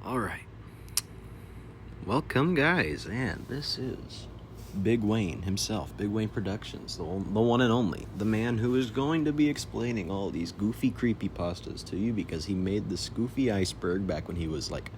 Alright. Welcome, guys, and this is Byg Wayne himself, Byg Wayne Productions, the one and only, the man who is going to be explaining all these goofy creepypastas to you because he made this goofy Iceberg back when he was like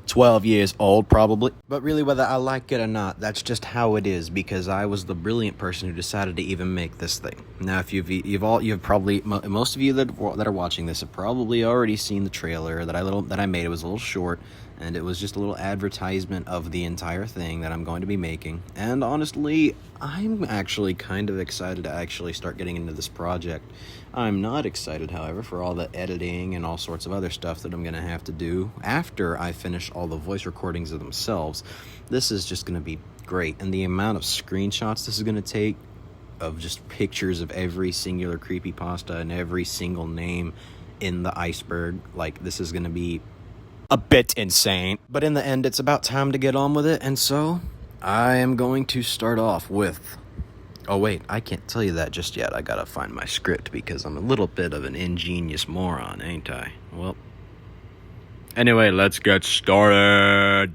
12 years old, probably. But really, whether I like it or not, that's just how it is, because I was the brilliant person who decided to even make this thing. Now, if you've probably, most of you that are watching this have probably already seen the trailer that I made. It was a little short, and it was just a little advertisement of the entire thing that I'm going to be making. And honestly, I'm actually kind of excited to actually start getting into this project. I'm not excited, however, for all the editing and all sorts of other stuff that I'm going to have to do after I finish all the voice recordings of themselves. This is just going to be great, and the amount of screenshots this is going to take of just pictures of every singular creepypasta and every single name in the Iceberg, like, this is going to be a bit insane. But in the end, it's about time to get on with it, and so I am going to start off with... Oh wait, I can't tell you that just yet. I gotta find my script because I'm a little bit of an ingenious moron, ain't I? Well, anyway, let's get started.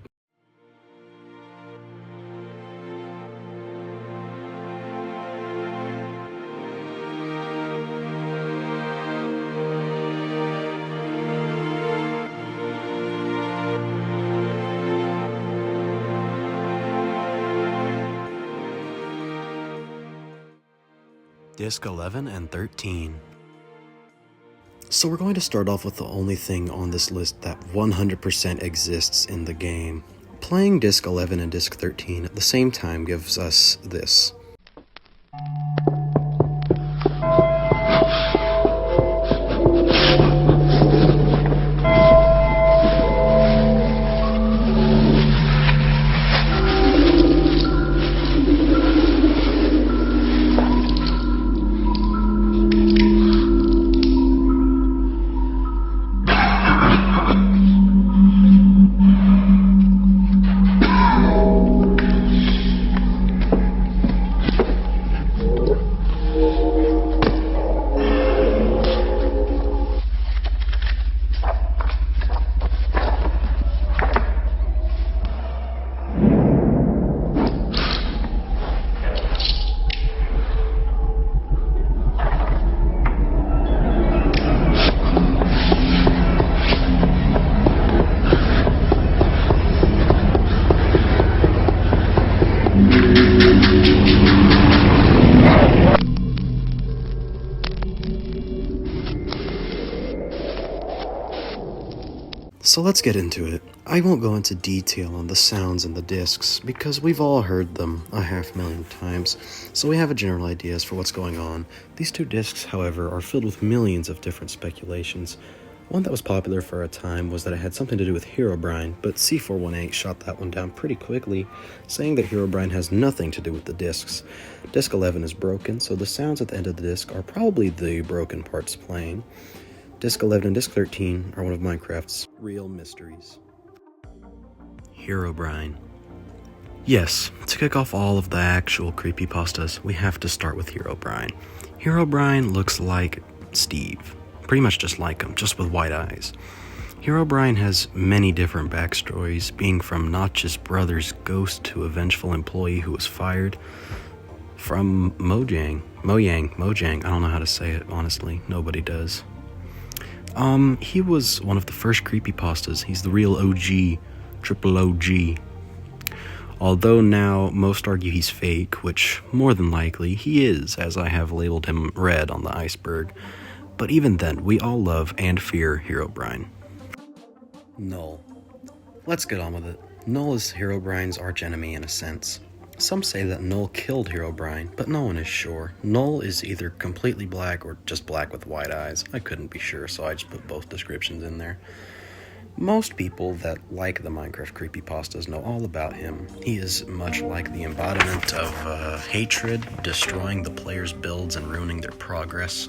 Disc 11 and 13. So we're going to start off with the only thing on this list that 100% exists in the game. Playing Disc 11 and Disc 13 at the same time gives us this. So let's get into it. I won't go into detail on the sounds in the discs because we've all heard them 500,000 times, so we have a general idea as for what's going on. These two discs, however, are filled with millions of different speculations. One that was popular for a time was that it had something to do with Herobrine, but C418 shot that one down pretty quickly, saying that Herobrine has nothing to do with the discs. Disc 11 is broken, so the sounds at the end of the disc are probably the broken parts playing. Disc 11 and Disc 13 are one of Minecraft's real mysteries. Herobrine. Yes, to kick off all of the actual creepypastas, we have to start with Herobrine. Herobrine looks like Steve. Pretty much just like him, just with white eyes. Herobrine has many different backstories, being from Notch's brother's ghost to a vengeful employee who was fired, from Mojang, I don't know how to say it, honestly, nobody does. He was one of the first creepypastas. He's the real OG, triple OG. Although now most argue he's fake, which more than likely he is, as I have labeled him red on the Iceberg. But even then, we all love and fear Herobrine. Null. Let's get on with it. Null is Herobrine's archenemy in a sense. Some say that Null killed Herobrine, but no one is sure. Null is either completely black or just black with white eyes. I couldn't be sure, so I just put both descriptions in there. Most people that like the Minecraft creepypastas know all about him. He is much like the embodiment of hatred, destroying the player's builds and ruining their progress.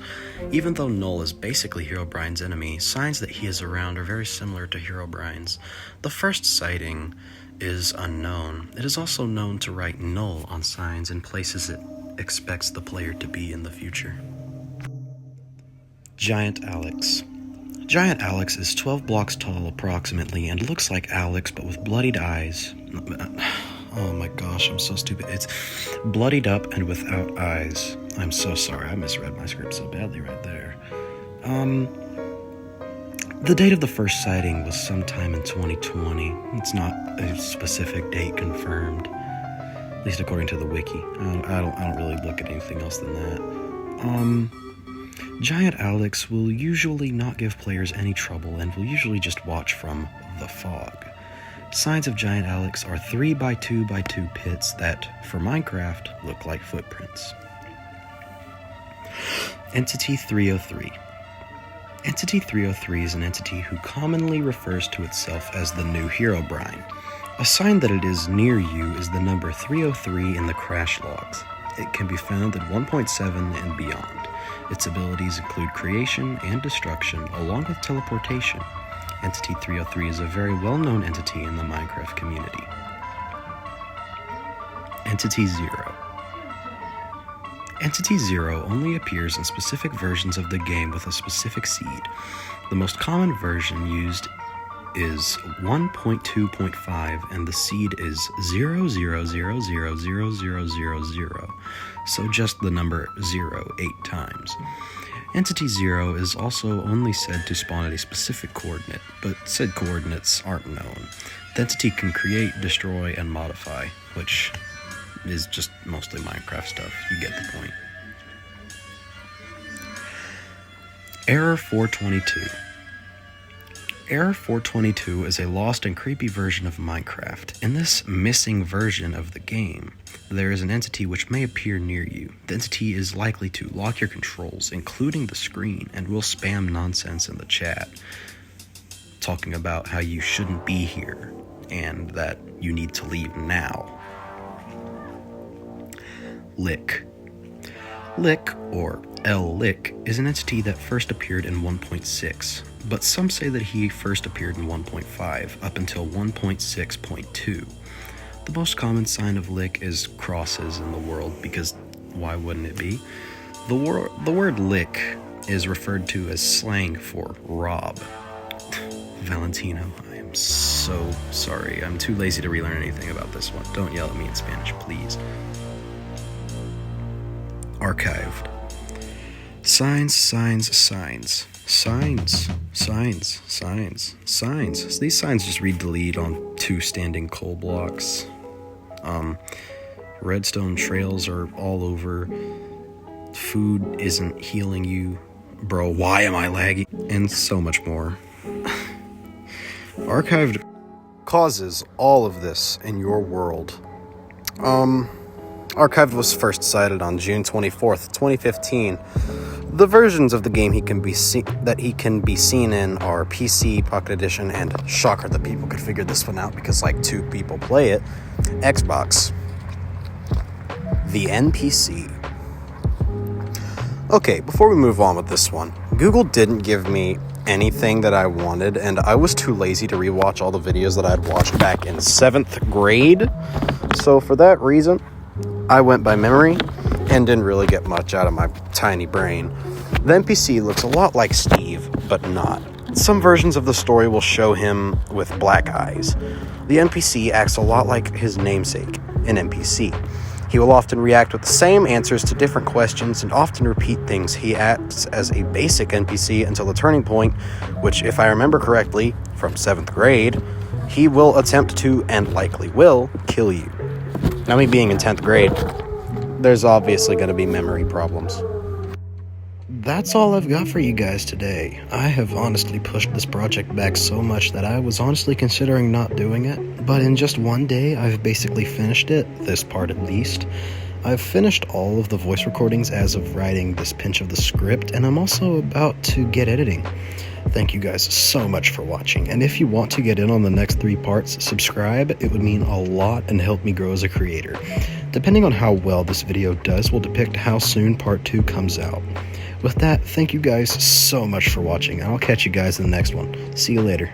Even though Null is basically Herobrine's enemy, signs that he is around are very similar to Herobrine's. The first sighting is unknown. It is also known to write Null on signs in places it expects the player to be in the future. Giant Alex. Giant Alex is 12 blocks tall approximately and looks like Alex but with bloodied eyes. Oh my gosh, I'm so stupid. It's bloodied up and without eyes. I'm so sorry, I misread my script so badly right there. The date of the first sighting was sometime in 2020. It's not a specific date confirmed, at least according to the wiki. I don't really look at anything else than that. Giant Alex will usually not give players any trouble and will usually just watch from the fog. Signs of Giant Alex are 3x2x2 pits that, for Minecraft, look like footprints. Entity 303. Entity 303 is an entity who commonly refers to itself as the new Herobrine. A sign that it is near you is the number 303 in the crash logs. It can be found at 1.7 and beyond. Its abilities include creation and destruction, along with teleportation. Entity 303 is a very well-known entity in the Minecraft community. Entity 0. Entity 0 only appears in specific versions of the game with a specific seed. The most common version used is 1.2.5 and the seed is 0.0000000, so just the number 0 8 times. Entity 0 is also only said to spawn at a specific coordinate, but said coordinates aren't known. The entity can create, destroy, and modify, which is just mostly Minecraft stuff. You get the point. Error 422. Error 422 is a lost and creepy version of Minecraft. In this missing version of the game, there is an entity which may appear near you. The entity is likely to lock your controls, including the screen, and will spam nonsense in the chat, talking about how you shouldn't be here, and that you need to leave now. Lick. Lick, or L-Lick, is an entity that first appeared in 1.6, but some say that he first appeared in 1.5 up until 1.6.2. The most common sign of Lick is crosses in the world, because why wouldn't it be? The word Lick is referred to as slang for rob. Valentino, I am so sorry. I'm too lazy to relearn anything about this one. Don't yell at me in Spanish, please. Archived. Signs. These signs just read delete on 2 standing coal blocks. Redstone trails are all over. Food isn't healing you. Bro, why am I lagging? And so much more. Archived causes all of this in your world. Archived was first cited on June 24th, 2015. The versions of the game he can be seen in are PC, Pocket Edition, and shocker that people could figure this one out because like 2 people play it, Xbox. The NPC. Okay, before we move on with this one, Google didn't give me anything that I wanted, and I was too lazy to rewatch all the videos that I'd watched back in 7th grade. So for that reason, I went by memory and didn't really get much out of my tiny brain. The NPC looks a lot like Steve, but not. Some versions of the story will show him with black eyes. The NPC acts a lot like his namesake, an NPC. He will often react with the same answers to different questions and often repeat things. He acts as a basic NPC until the turning point, which, if I remember correctly, from 7th grade, he will attempt to, and likely will, kill you. Now, me being in 10th grade, there's obviously going to be memory problems. That's all I've got for you guys today. I have honestly pushed this project back so much that I was honestly considering not doing it, but in just one day I've basically finished it, this part at least. I've finished all of the voice recordings as of writing this pinch of the script, and I'm also about to get editing. Thank you guys so much for watching, and if you want to get in on the next 3 parts, subscribe. It would mean a lot and help me grow as a creator. Depending on how well this video does will depict how soon part 2 comes out. With that, thank you guys so much for watching, and I'll catch you guys in the next one. See you later.